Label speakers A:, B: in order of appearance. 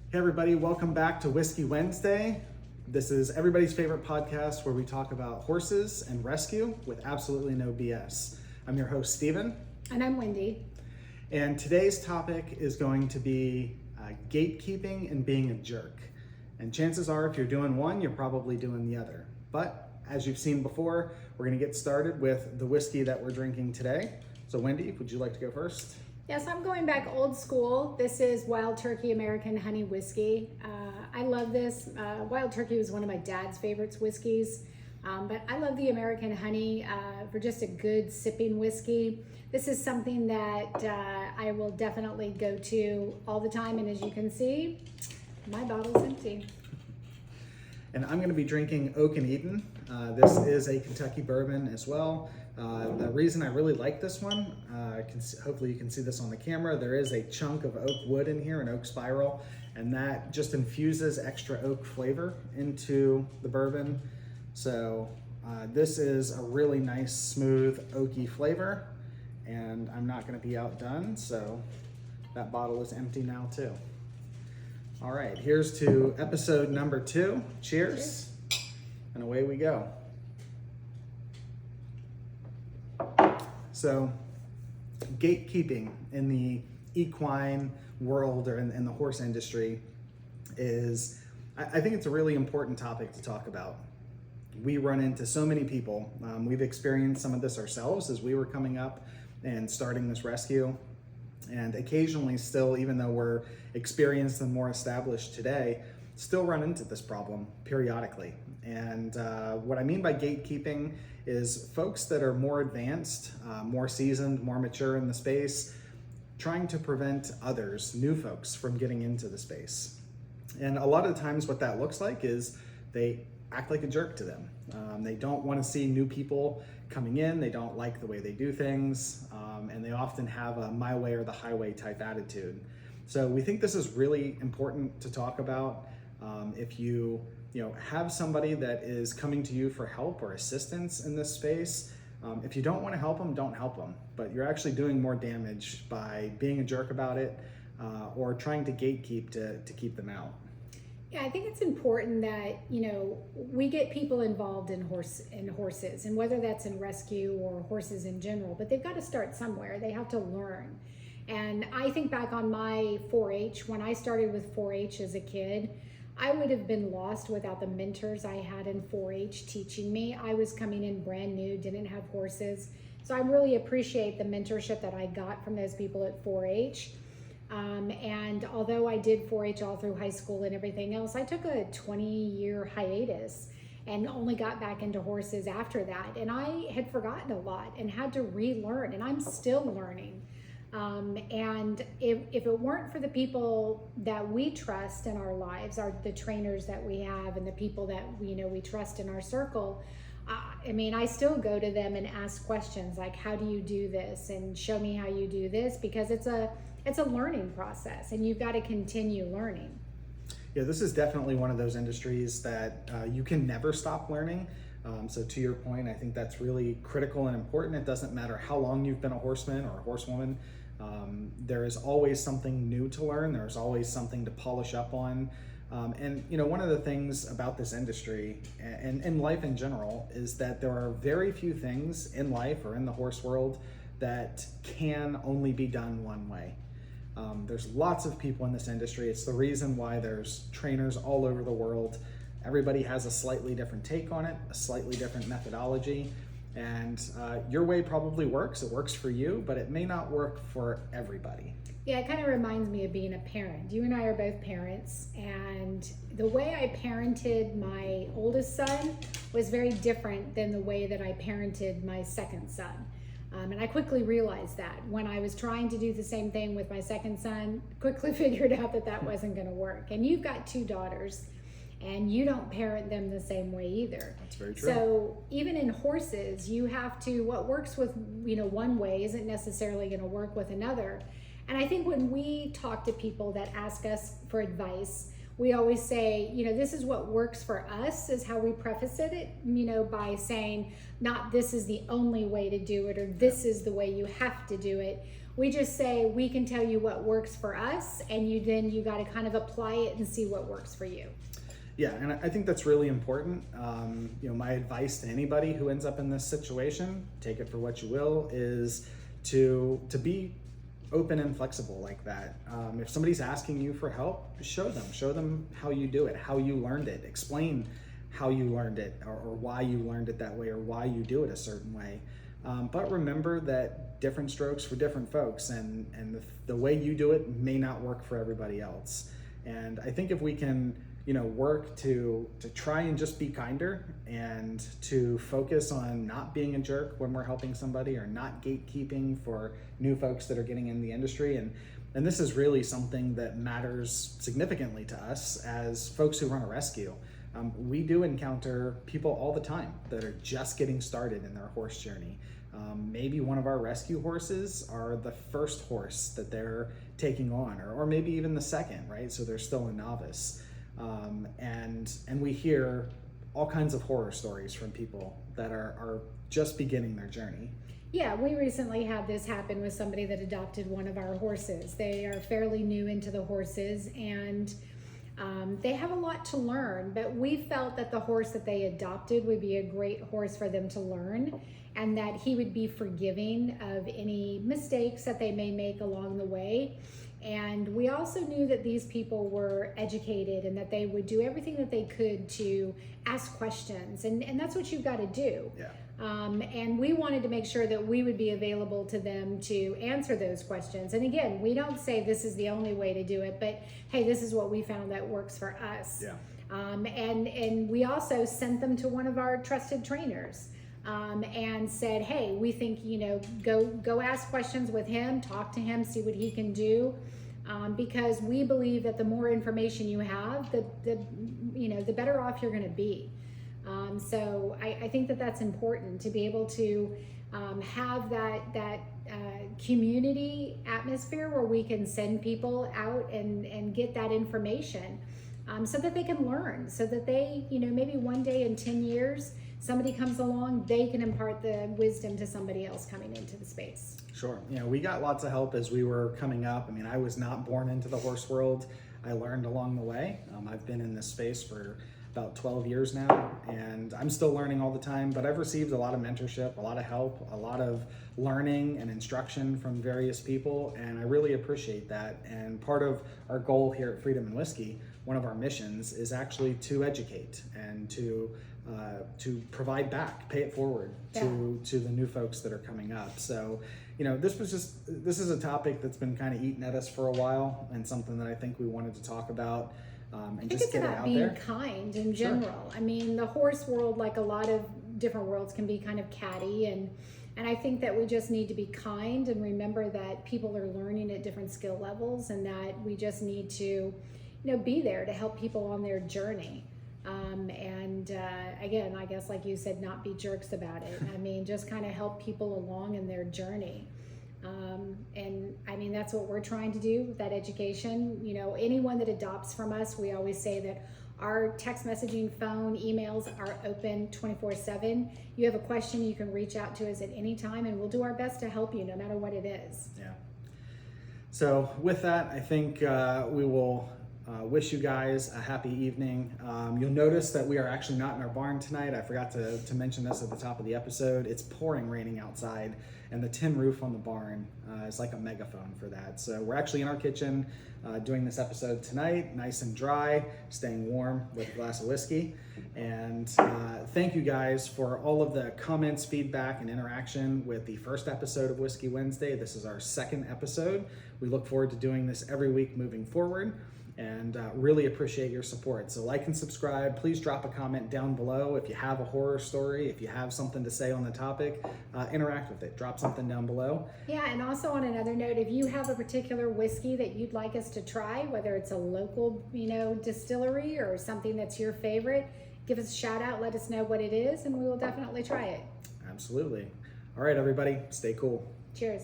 A: Hey everybody, welcome back to Whiskey Wednesday. This is everybody's favorite podcast where we talk about horses and rescue with absolutely no BS. I'm your host, Steven.
B: And I'm Wendy.
A: And today's topic is going to be gatekeeping and being a jerk. And chances are if you're doing one, you're probably doing the other. But as you've seen before, we're gonna get started with the whiskey that we're drinking today. So Wendy, would you like to go first?
B: Yes, I'm going back old school. This is Wild Turkey American Honey Whiskey. I love this. Wild Turkey was one of my dad's favorite whiskeys, but I love the American Honey for just a good sipping whiskey. This is something that I will definitely go to all the time, and as you can see, my bottle's empty.
A: And I'm going to be drinking Oak and Eden. This is a Kentucky bourbon as well. The reason I really like this one, hopefully you can see this on the camera, there is a chunk of oak wood in here, an oak spiral, and that just infuses extra oak flavor into the bourbon. So this is a really nice, smooth, oaky flavor, and I'm not going to be outdone, so that bottle is empty now too. All right, here's to episode number 2. Cheers. And away we go. So, gatekeeping in the equine world or in the horse industry is, I think it's a really important topic to talk about. We run into so many people. We've experienced some of this ourselves as we were coming up and starting this rescue. And occasionally still, even though we're experienced and more established today, still run into this problem periodically. And what I mean by gatekeeping is folks that are more advanced, more seasoned, more mature in the space, trying to prevent others, new folks, from getting into the space. And a lot of the times what that looks like is they act like a jerk to them. They don't want to see new people coming in. They don't like the way they do things. And they often have a my way or the highway type attitude. So we think this is really important to talk about. If you have somebody that is coming to you for help or assistance in this space, if you don't want to help them, don't help them. But you're actually doing more damage by being a jerk about it or trying to gatekeep to keep them out.
B: Yeah, I think it's important that, we get people involved in horses, and whether that's in rescue or horses in general, but they've got to start somewhere. They have to learn. And I think back on my 4-H, when I started with 4-H as a kid, I would have been lost without the mentors I had in 4-H teaching me. I was coming in brand new, didn't have horses. So I really appreciate the mentorship that I got from those people at 4-H. And although I did 4-H all through high school and everything else, I took a 20-year hiatus and only got back into horses after that. And I had forgotten a lot and had to relearn, and I'm still learning. And if it weren't for the people that we trust in our lives, the trainers that we have and the people that we trust in our circle, I still go to them and ask questions like, how do you do this? And show me how you do this, because it's a learning process and you've got to continue learning.
A: Yeah, this is definitely one of those industries that you can never stop learning. So to your point, I think that's really critical and important. It doesn't matter how long you've been a horseman or a horsewoman. There is always something new to learn. There's always something to polish up on. And one of the things about this industry and in life in general is that there are very few things in life or in the horse world that can only be done one way. There's lots of people in this industry. It's the reason why there's trainers all over the world. Everybody has a slightly different take on it, a slightly different methodology. And your way probably works. It works for you, but it may not work for everybody.
B: Yeah, it kind of reminds me of being a parent. You and I are both parents, and the way I parented my oldest son was very different than the way that I parented my second son. And I quickly realized that when I was trying to do the same thing with my second son, quickly figured out that wasn't going to work. And you've got 2 daughters, and you don't parent them the same way either.
A: That's very true.
B: So even in horses, you have to, what works with one way isn't necessarily going to work with another. And I think when we talk to people that ask us for advice, we always say, this is what works for us, is how we preface it, by saying, not this is the only way to do it, or this is the way you have to do it. We just say we can tell you what works for us, and you got to kind of apply it and see what works for you.
A: Yeah, and I think that's really important. My advice to anybody who ends up in this situation, take it for what you will, is to be open and flexible like that. If somebody's asking you for help, show them how you do it, how you learned it, explain how you learned it, or why you learned it that way, or why you do it a certain way. But remember that different strokes for different folks, and the way you do it may not work for everybody else. And I think if we can work to try and just be kinder, and to focus on not being a jerk when we're helping somebody, or not gatekeeping for new folks that are getting in the industry. And this is really something that matters significantly to us as folks who run a rescue. We do encounter people all the time that are just getting started in their horse journey. Maybe one of our rescue horses are the first horse that they're taking on, or maybe even the second, right? So they're still a novice. And we hear all kinds of horror stories from people that are just beginning their journey.
B: Yeah, we recently had this happen with somebody that adopted one of our horses. They are fairly new into the horses, and they have a lot to learn, but we felt that the horse that they adopted would be a great horse for them to learn, and that he would be forgiving of any mistakes that they may make along the way. And we also knew that these people were educated, and that they would do everything that they could to ask questions, and that's what you've got to do.
A: Yeah.
B: And we wanted to make sure that we would be available to them to answer those questions. And again, we don't say this is the only way to do it, but hey, this is what we found that works for us.
A: Yeah.
B: And we also sent them to one of our trusted trainers, and said, hey, we think, go ask questions with him, talk to him, see what he can do. Because we believe that the more information you have, the better off you're going to be. So I think that that's important, to be able to have that community atmosphere where we can send people out and get that information, so that they can learn, so that they, maybe one day in 10 years, somebody comes along, they can impart the wisdom to somebody else coming into the space.
A: Sure. We got lots of help as we were coming up. I was not born into the horse world. I learned along the way. I've been in this space for about 12 years now, and I'm still learning all the time, but I've received a lot of mentorship, a lot of help, a lot of learning and instruction from various people, and I really appreciate that. And part of our goal here at Freedom and Whiskey, one of our missions, is actually to educate and to provide back, pay it forward to the new folks that are coming up. So, this is a topic that's been kind of eating at us for a while, and something that I think we wanted to talk about. And just get it out there.
B: I think it's about being kind in general. Sure. The horse world, like a lot of different worlds, can be kind of catty, and I think that we just need to be kind and remember that people are learning at different skill levels, and that we just need to, be there to help people on their journey. Again, I guess, like you said, not be jerks about it. Just kind of help people along in their journey. That's what we're trying to do with that education. Anyone that adopts from us, we always say that our text messaging, phone, emails are open 24/7. You have a question, you can reach out to us at any time, and we'll do our best to help you no matter what it is.
A: Yeah. So with that, I think we will wish you guys a happy evening. You'll notice that we are actually not in our barn tonight. I forgot to mention this at the top of the episode. It's pouring raining outside, and the tin roof on the barn is like a megaphone for that. So we're actually in our kitchen doing this episode tonight, nice and dry, staying warm with a glass of whiskey. And thank you guys for all of the comments, feedback, and interaction with the first episode of Whiskey Wednesday. This is our second episode. We look forward to doing this every week moving forward, and really appreciate your support. So like and subscribe. Please drop a comment down below if you have a horror story, if you have something to say on the topic, interact with it. Drop something down below.
B: Yeah, and also on another note, if you have a particular whiskey that you'd like us to try, whether it's a local, distillery or something that's your favorite, give us a shout out, let us know what it is, and we will definitely try it.
A: Absolutely. All right, everybody, stay cool.
B: Cheers.